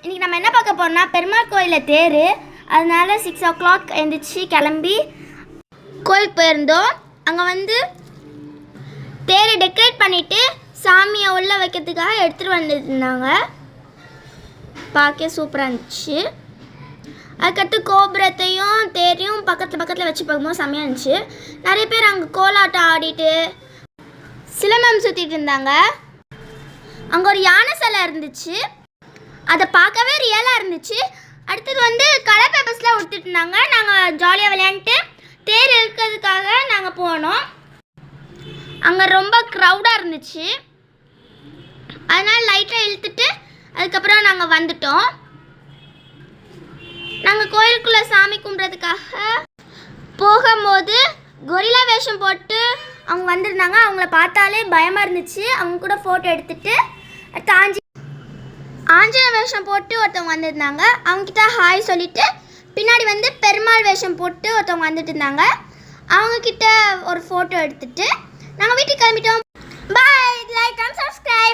இன்றைக்கி நம்ம என்ன பார்க்க போகிறோம்னா பெருமாள் கோயிலில் தேர். அதனால 6 o'clock எழுந்திரிச்சு கிளம்பி கோயிலுக்கு போயிருந்தோம். அங்கே தேரை டெக்கரேட் பண்ணிவிட்டு சாமியை உள்ளே வைக்கிறதுக்காக எடுத்துகிட்டு வந்துருந்தாங்க. பார்க்க சூப்பராக இருந்துச்சு. அதுக்கடுத்து கோபுரத்தையும் தேரையும் பக்கத்தில் வச்சு பார்க்கும்போது செம்மையாக இருந்துச்சு. நிறைய பேர் அங்கே கோலாட்டம் ஆடிட்டு சிலம்பம் சுற்றிட்டு இருந்தாங்க. அங்கே ஒரு யானை சிலை இருந்துச்சு. அதை பார்க்கவே ரியலாக இருந்துச்சு. அடுத்தது கலர் பேப்பர்ஸ்லாம் கொடுத்துட்டு இருந்தாங்க. நாங்கள் ஜாலியாக விளையாண்டுட்டு தேர் இழுக்கிறதுக்காக நாங்கள் போனோம். அங்கே ரொம்ப க்ரௌடாக இருந்துச்சு. அதனால் லைட்டாக இழுத்துட்டு அதுக்கப்புறம் நாங்கள் வந்துட்டோம். நாங்கள் கோயிலுக்குள்ளே சாமி கும்பிட்றதுக்காக போகும்போது கொரில்லா வேஷம் போட்டு அவங்க வந்திருந்தாங்க. அவங்கள பார்த்தாலே பயமாக இருந்துச்சு. அவங்க கூட ஃபோட்டோ எடுத்துகிட்டு ஆஞ்சநேய வேஷம் போட்டு ஒருத்தவங்க வந்திருந்தாங்க. அவங்கக்கிட்ட ஹாய் சொல்லிவிட்டு பின்னாடி பெருமாள் வேஷம் போட்டு ஒருத்தவங்க வந்துட்டு இருந்தாங்க. அவங்கக்கிட்ட ஒரு ஃபோட்டோ எடுத்துகிட்டு நாங்கள் வீட்டுக்கு கிளம்பிட்டோம். பாய். Like and subscribe.